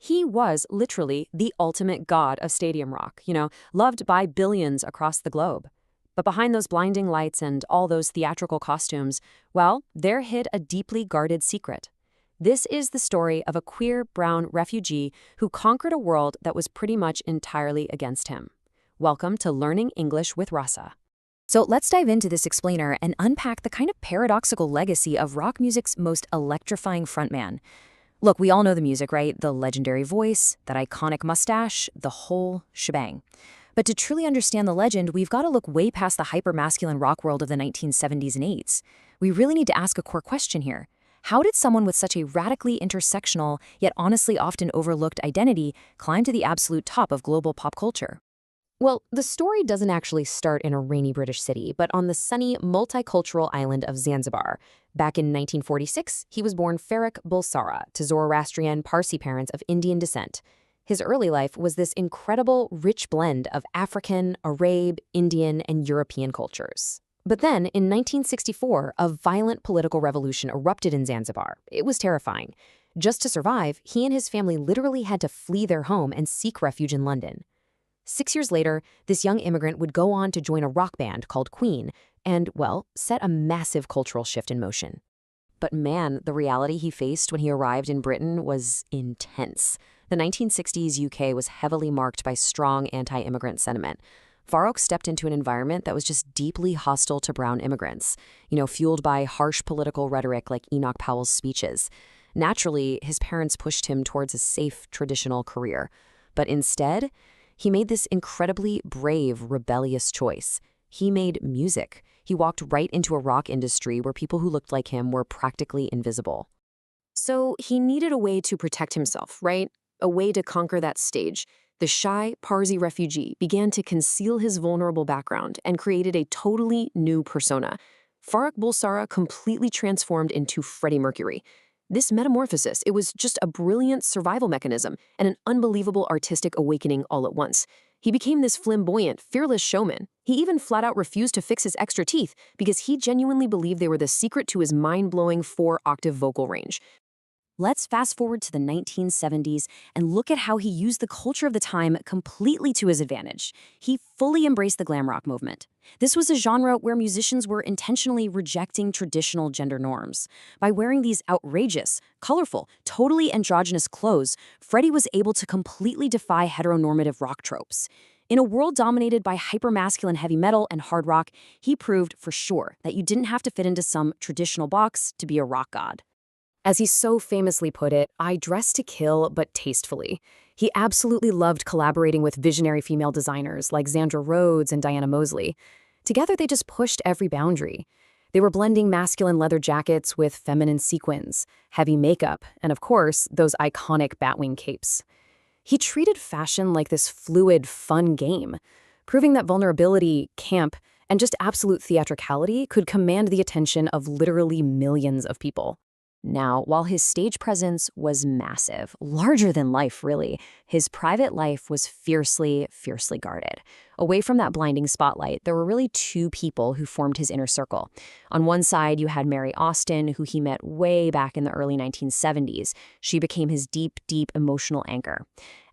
He was literally the ultimate god of stadium rock, loved by billions across the globe. But behind those blinding lights and all those theatrical costumes, well, there hid a deeply guarded secret. This is the story of a queer brown refugee who conquered a world that was pretty much entirely against him. Welcome to Learning English with Rassa. So let's dive into this explainer and unpack the kind of paradoxical legacy of rock music's most electrifying frontman. Look, we all know the music, right? The legendary voice, that iconic mustache, the whole shebang. But to truly understand the legend, we've got to look way past the hyper-masculine rock world of the 1970s and 80s. We really need to ask a core question here. How did someone with such a radically intersectional, yet honestly often overlooked identity climb to the absolute top of global pop culture? Well, the story doesn't actually start in a rainy British city, but on the sunny, multicultural island of Zanzibar. Back in 1946, he was born Farrokh Bulsara to Zoroastrian Parsi parents of Indian descent. His early life was this incredible, rich blend of African, Arab, Indian, and European cultures. But then, in 1964, a violent political revolution erupted in Zanzibar. It was terrifying. Just to survive, he and his family literally had to flee their home and seek refuge in London. 6 years later, this young immigrant would go on to join a rock band called Queen and, well, set a massive cultural shift in motion. But man, the reality he faced when he arrived in Britain was intense. The 1960s UK was heavily marked by strong anti-immigrant sentiment. Farrokh stepped into an environment that was just deeply hostile to brown immigrants, fueled by harsh political rhetoric like Enoch Powell's speeches. Naturally, his parents pushed him towards a safe, traditional career. But instead, he made this incredibly brave, rebellious choice. He made music. He walked right into a rock industry where people who looked like him were practically invisible. So he needed a way to protect himself, right? A way to conquer that stage. The shy Parsi refugee began to conceal his vulnerable background and created a totally new persona. Farrokh Bulsara completely transformed into Freddie Mercury. This metamorphosis, it was just a brilliant survival mechanism and an unbelievable artistic awakening all at once. He became this flamboyant, fearless showman. He even flat out refused to fix his extra teeth because he genuinely believed they were the secret to his mind-blowing 4-octave vocal range. Let's fast forward to the 1970s and look at how he used the culture of the time completely to his advantage. He fully embraced the glam rock movement. This was a genre where musicians were intentionally rejecting traditional gender norms. By wearing these outrageous, colorful, totally androgynous clothes, Freddie was able to completely defy heteronormative rock tropes. In a world dominated by hypermasculine heavy metal and hard rock, he proved for sure that you didn't have to fit into some traditional box to be a rock god. As he so famously put it, I dress to kill, but tastefully. He absolutely loved collaborating with visionary female designers like Zandra Rhodes and Diana Mosley. Together, they just pushed every boundary. They were blending masculine leather jackets with feminine sequins, heavy makeup, and of course, those iconic batwing capes. He treated fashion like this fluid, fun game, proving that vulnerability, camp, and just absolute theatricality could command the attention of literally millions of people. Now, while his stage presence was massive, larger than life really, his private life was fiercely, fiercely guarded. Away from that blinding spotlight, there were really two people who formed his inner circle. On one side, you had Mary Austin, who he met way back in the early 1970s. She became his deep, deep emotional anchor.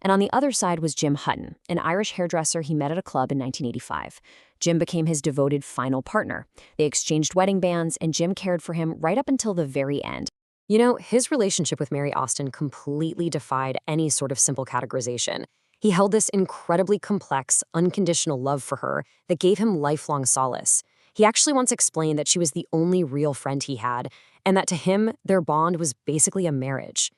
And on the other side was Jim Hutton, an Irish hairdresser he met at a club in 1985. Jim became his devoted final partner. They exchanged wedding bands, and Jim cared for him right up until the very end. His relationship with Mary Austin completely defied any sort of simple categorization. He held this incredibly complex, unconditional love for her that gave him lifelong solace. He actually once explained that she was the only real friend he had, and that to him, their bond was basically a marriage.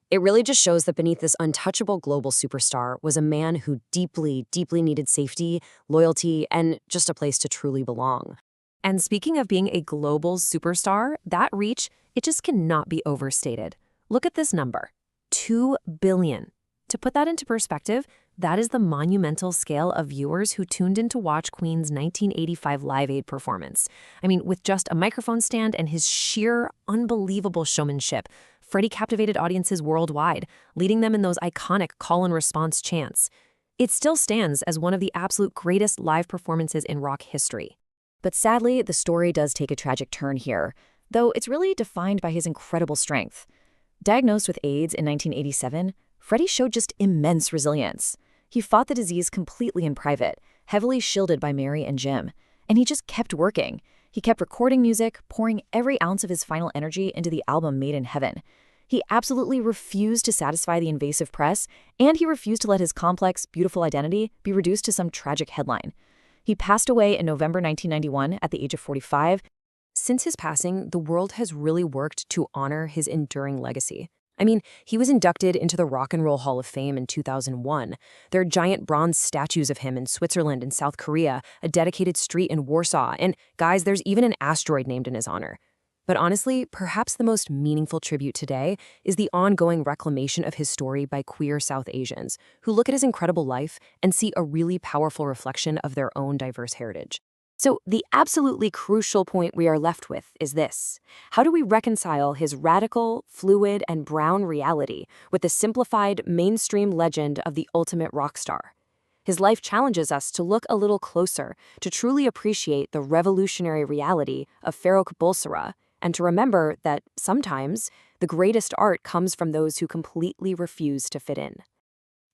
It really just shows that beneath this untouchable global superstar was a man who deeply, deeply needed safety, loyalty, and just a place to truly belong. And speaking of being a global superstar, that reach, it just cannot be overstated. Look at this number, 2 billion. To put that into perspective, that is the monumental scale of viewers who tuned in to watch Queen's 1985 Live Aid performance. With just a microphone stand and his sheer, unbelievable showmanship, Freddie captivated audiences worldwide, leading them in those iconic call-and-response chants. It still stands as one of the absolute greatest live performances in rock history. But sadly, the story does take a tragic turn here, though it's really defined by his incredible strength. Diagnosed with AIDS in 1987, Freddie showed just immense resilience. He fought the disease completely in private, heavily shielded by Mary and Jim. And he just kept working. He kept recording music, pouring every ounce of his final energy into the album Made in Heaven. He absolutely refused to satisfy the invasive press, and he refused to let his complex, beautiful identity be reduced to some tragic headline. He passed away in November 1991 at the age of 45. Since his passing, the world has really worked to honor his enduring legacy. I mean, he was inducted into the Rock and Roll Hall of Fame in 2001. There are giant bronze statues of him in Switzerland and South Korea, a dedicated street in Warsaw, and guys, there's even an asteroid named in his honor. But honestly, perhaps the most meaningful tribute today is the ongoing reclamation of his story by queer South Asians, who look at his incredible life and see a really powerful reflection of their own diverse heritage. So the absolutely crucial point we are left with is this. How do we reconcile his radical, fluid, and brown reality with the simplified, mainstream legend of the ultimate rock star? His life challenges us to look a little closer, to truly appreciate the revolutionary reality of Farrokh Bulsara, and to remember that sometimes the greatest art comes from those who completely refuse to fit in.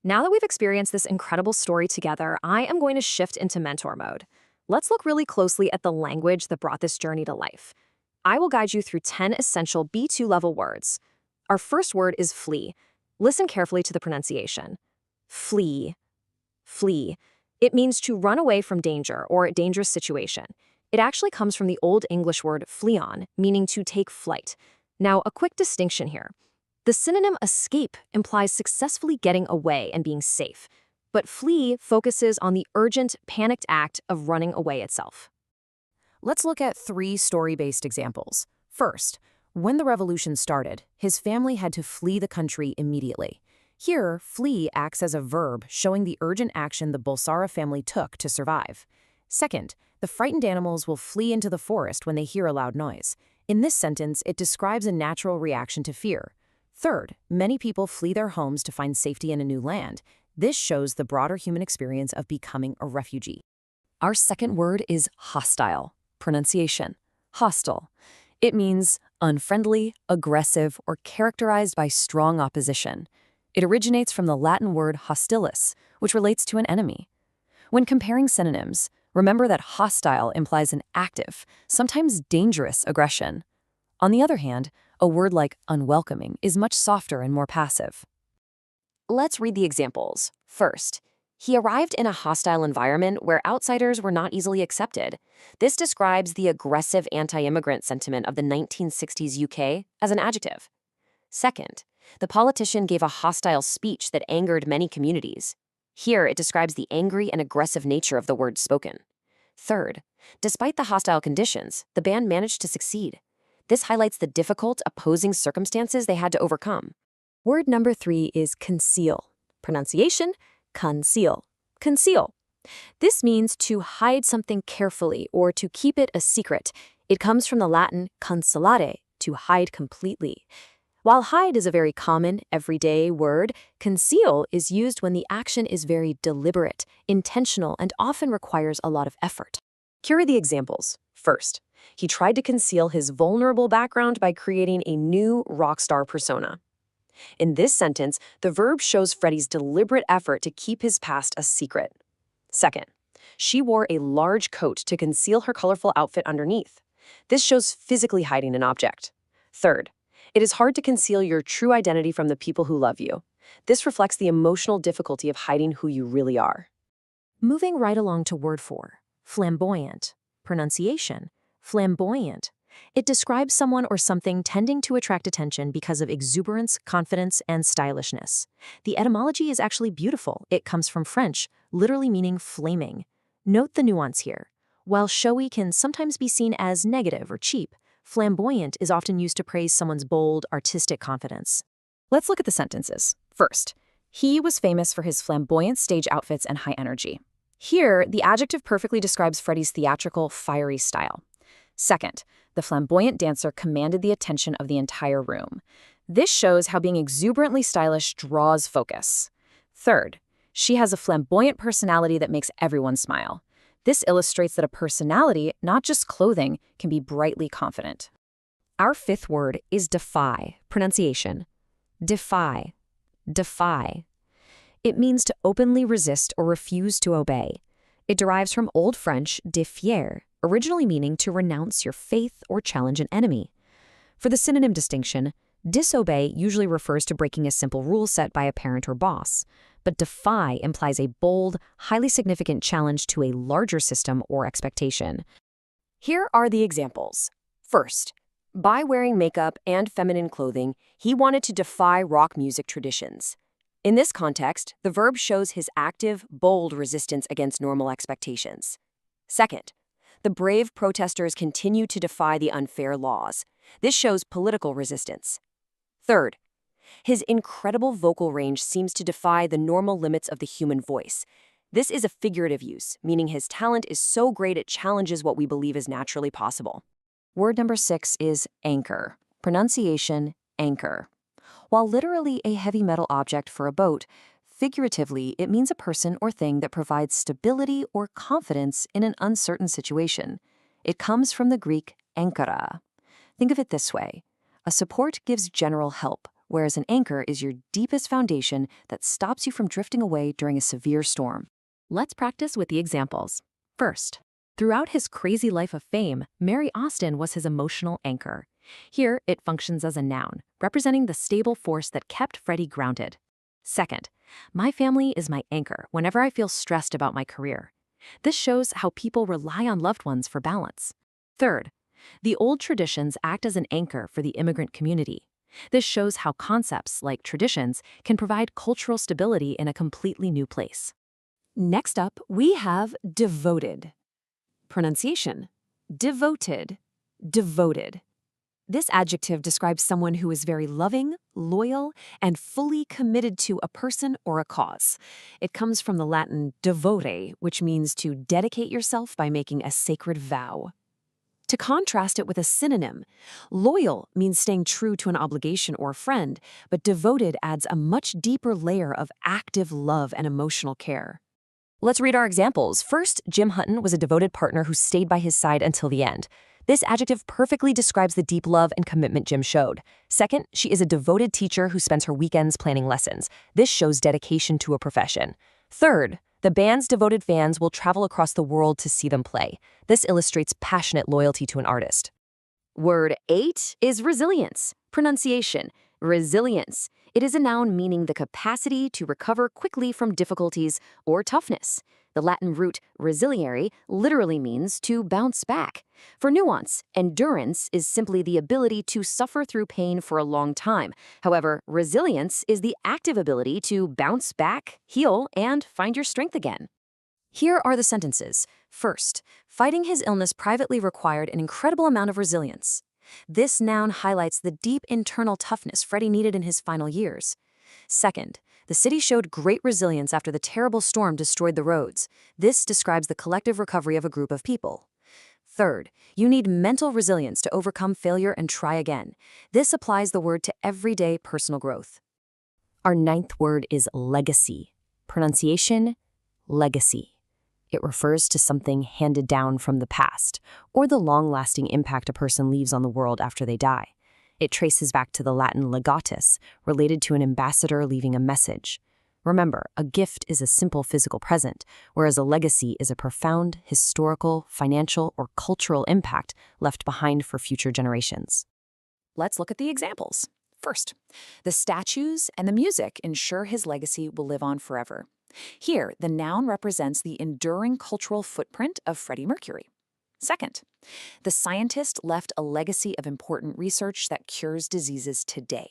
Now that we've experienced this incredible story together, I am going to shift into mentor mode. Let's look really closely at the language that brought this journey to life. I will guide you through 10 essential B2 level words. Our first word is flee. Listen carefully to the pronunciation. Flee. Flee. It means to run away from danger or a dangerous situation. It actually comes from the Old English word fleon, meaning to take flight. Now, a quick distinction here. The synonym escape implies successfully getting away and being safe, but flee focuses on the urgent, panicked act of running away itself. Let's look at 3 story-based examples. First, when the revolution started, his family had to flee the country immediately. Here, flee acts as a verb showing the urgent action the Bulsara family took to survive. Second, the frightened animals will flee into the forest when they hear a loud noise. In this sentence, it describes a natural reaction to fear. Third, many people flee their homes to find safety in a new land. This shows the broader human experience of becoming a refugee. Our second word is hostile. Pronunciation: hostile. It means unfriendly, aggressive, or characterized by strong opposition. It originates from the Latin word hostilis, which relates to an enemy. When comparing synonyms, remember that hostile implies an active, sometimes dangerous aggression. On the other hand, a word like unwelcoming is much softer and more passive. Let's read the examples. First, he arrived in a hostile environment where outsiders were not easily accepted. This describes the aggressive anti-immigrant sentiment of the 1960s UK as an adjective. Second, the politician gave a hostile speech that angered many communities. Here, it describes the angry and aggressive nature of the words spoken. Third, despite the hostile conditions, the band managed to succeed. This highlights the difficult, opposing circumstances they had to overcome. Word number 3 is conceal. Pronunciation: conceal. Conceal. This means to hide something carefully or to keep it a secret. It comes from the Latin concealare, to hide completely. While hide is a very common, everyday word, conceal is used when the action is very deliberate, intentional, and often requires a lot of effort. Here are the examples. First, he tried to conceal his vulnerable background by creating a new rock star persona. In this sentence, the verb shows Freddie's deliberate effort to keep his past a secret. Second, she wore a large coat to conceal her colorful outfit underneath. This shows physically hiding an object. Third, it is hard to conceal your true identity from the people who love you. This reflects the emotional difficulty of hiding who you really are. Moving right along to word 4, flamboyant. Pronunciation: flamboyant. It describes someone or something tending to attract attention because of exuberance, confidence, and stylishness. The etymology is actually beautiful. It comes from French, literally meaning flaming. Note the nuance here. While showy can sometimes be seen as negative or cheap, flamboyant is often used to praise someone's bold, artistic confidence. Let's look at the sentences. First, he was famous for his flamboyant stage outfits and high energy. Here, the adjective perfectly describes Freddie's theatrical, fiery style. Second, the flamboyant dancer commanded the attention of the entire room. This shows how being exuberantly stylish draws focus. Third, she has a flamboyant personality that makes everyone smile. This illustrates that a personality, not just clothing, can be brightly confident. Our fifth word is defy. Pronunciation: defy. Defy. It means to openly resist or refuse to obey. It derives from Old French défier, originally meaning to renounce your faith or challenge an enemy. For the synonym distinction, disobey usually refers to breaking a simple rule set by a parent or boss, but defy implies a bold, highly significant challenge to a larger system or expectation. Here are the examples. First, by wearing makeup and feminine clothing, he wanted to defy rock music traditions. In this context, the verb shows his active, bold resistance against normal expectations. Second, the brave protesters continue to defy the unfair laws. This shows political resistance. Third, his incredible vocal range seems to defy the normal limits of the human voice. This is a figurative use, meaning his talent is so great it challenges what we believe is naturally possible. Word number 6 is anchor. Pronunciation, anchor. While literally a heavy metal object for a boat, figuratively it means a person or thing that provides stability or confidence in an uncertain situation. It comes from the Greek ankara. Think of it this way. A support gives general help, whereas an anchor is your deepest foundation that stops you from drifting away during a severe storm. Let's practice with the examples. First, throughout his crazy life of fame, Mary Austin was his emotional anchor. Here, it functions as a noun, representing the stable force that kept Freddie grounded. Second, my family is my anchor whenever I feel stressed about my career. This shows how people rely on loved ones for balance. Third, the old traditions act as an anchor for the immigrant community. This shows how concepts, like traditions, can provide cultural stability in a completely new place. Next up, we have devoted. Pronunciation: devoted, devoted. This adjective describes someone who is very loving, loyal, and fully committed to a person or a cause. It comes from the Latin devore, which means to dedicate yourself by making a sacred vow. To contrast it with a synonym, loyal means staying true to an obligation or friend, but devoted adds a much deeper layer of active love and emotional care. Let's read our examples. First, Jim Hutton was a devoted partner who stayed by his side until the end. This adjective perfectly describes the deep love and commitment Jim showed. Second, she is a devoted teacher who spends her weekends planning lessons. This shows dedication to a profession. Third, the band's devoted fans will travel across the world to see them play. This illustrates passionate loyalty to an artist. Word 8 is resilience. Pronunciation: resilience. It is a noun meaning the capacity to recover quickly from difficulties or toughness. The Latin root resiliere literally means to bounce back. For nuance, endurance is simply the ability to suffer through pain for a long time. However, resilience is the active ability to bounce back, heal, and find your strength again. Here are the sentences. First, fighting his illness privately required an incredible amount of resilience. This noun highlights the deep internal toughness Freddie needed in his final years. Second, the city showed great resilience after the terrible storm destroyed the roads. This describes the collective recovery of a group of people. Third, you need mental resilience to overcome failure and try again. This applies the word to everyday personal growth. Our 9th word is legacy. Pronunciation: legacy. It refers to something handed down from the past, or the long-lasting impact a person leaves on the world after they die. It traces back to the Latin legatus, related to an ambassador leaving a message. Remember, a gift is a simple physical present, whereas a legacy is a profound historical, financial, or cultural impact left behind for future generations. Let's look at the examples. First, the statues and the music ensure his legacy will live on forever. Here, the noun represents the enduring cultural footprint of Freddie Mercury. Second, the scientist left a legacy of important research that cures diseases today.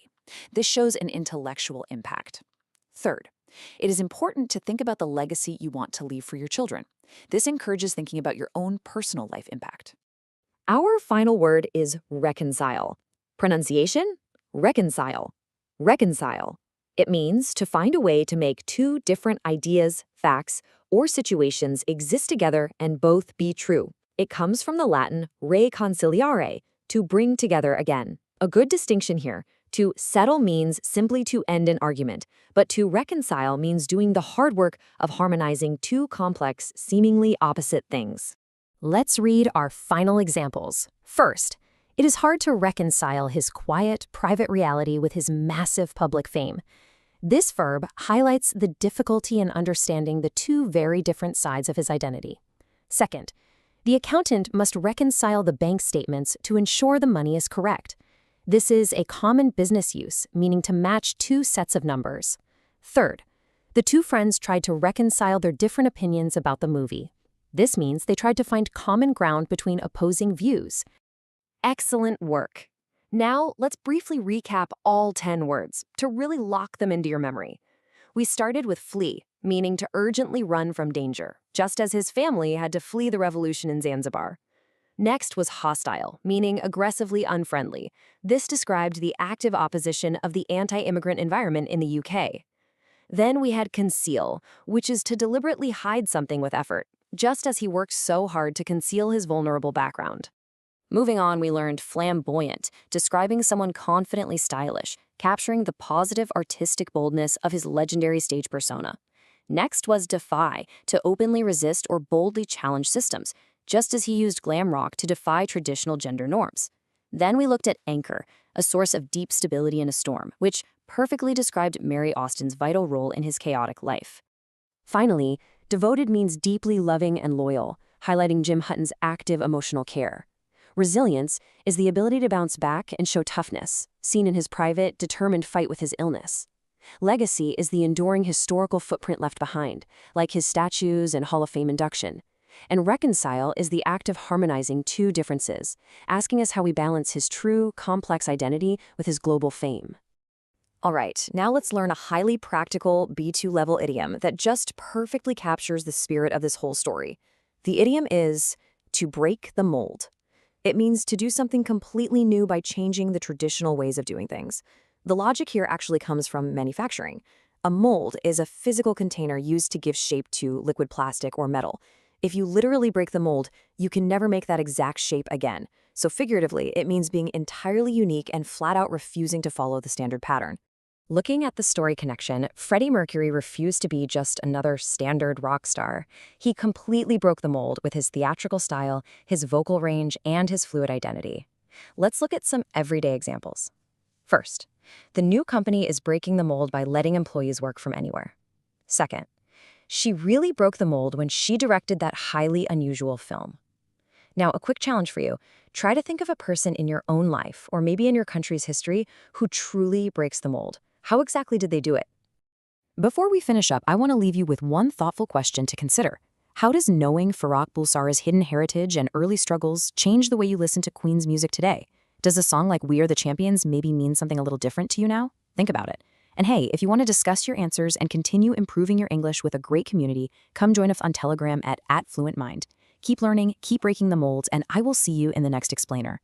This shows an intellectual impact. Third, it is important to think about the legacy you want to leave for your children. This encourages thinking about your own personal life impact. Our final word is reconcile. Pronunciation: reconcile. Reconcile. It means to find a way to make two different ideas, facts, or situations exist together and both be true. It comes from the Latin reconciliare, to bring together again. A good distinction here: to settle means simply to end an argument, but to reconcile means doing the hard work of harmonizing two complex, seemingly opposite things. Let's read our final examples. First, it is hard to reconcile his quiet, private reality with his massive public fame. This verb highlights the difficulty in understanding the two very different sides of his identity. Second, the accountant must reconcile the bank statements to ensure the money is correct. This is a common business use, meaning to match two sets of numbers. Third, the two friends tried to reconcile their different opinions about the movie. This means they tried to find common ground between opposing views. Excellent work. Now, let's briefly recap all 10 words to really lock them into your memory. We started with flee, meaning to urgently run from danger, just as his family had to flee the revolution in Zanzibar. Next was hostile, meaning aggressively unfriendly. This described the active opposition of the anti-immigrant environment in the UK. Then we had conceal, which is to deliberately hide something with effort, just as he worked so hard to conceal his vulnerable background. Moving on, we learned flamboyant, describing someone confidently stylish, capturing the positive artistic boldness of his legendary stage persona. Next was defy, to openly resist or boldly challenge systems, just as he used glam rock to defy traditional gender norms. Then we looked at anchor, a source of deep stability in a storm, which perfectly described Mary Austin's vital role in his chaotic life. Finally, devoted means deeply loving and loyal, highlighting Jim Hutton's active emotional care. Resilience is the ability to bounce back and show toughness, seen in his private, determined fight with his illness. Legacy is the enduring historical footprint left behind, like his statues and Hall of Fame induction. And reconcile is the act of harmonizing two differences, asking us how we balance his true, complex identity with his global fame. All right, now let's learn a highly practical B2 level idiom that just perfectly captures the spirit of this whole story. The idiom is to break the mold. It means to do something completely new by changing the traditional ways of doing things. The logic here actually comes from manufacturing. A mold is a physical container used to give shape to liquid plastic or metal. If you literally break the mold, you can never make that exact shape again. So figuratively, it means being entirely unique and flat out refusing to follow the standard pattern. Looking at the story connection, Freddie Mercury refused to be just another standard rock star. He completely broke the mold with his theatrical style, his vocal range, and his fluid identity. Let's look at some everyday examples. First, the new company is breaking the mold by letting employees work from anywhere. Second, she really broke the mold when she directed that highly unusual film. Now, a quick challenge for you. Try to think of a person in your own life, or maybe in your country's history, who truly breaks the mold. How exactly did they do it? Before we finish up, I want to leave you with one thoughtful question to consider. How does knowing Farrokh Bulsara's hidden heritage and early struggles change the way you listen to Queen's music today? Does a song like We Are the Champions maybe mean something a little different to you now? Think about it. And hey, if you want to discuss your answers and continue improving your English with a great community, come join us on Telegram at @FluentMind. Keep learning, keep breaking the molds, and I will see you in the next explainer.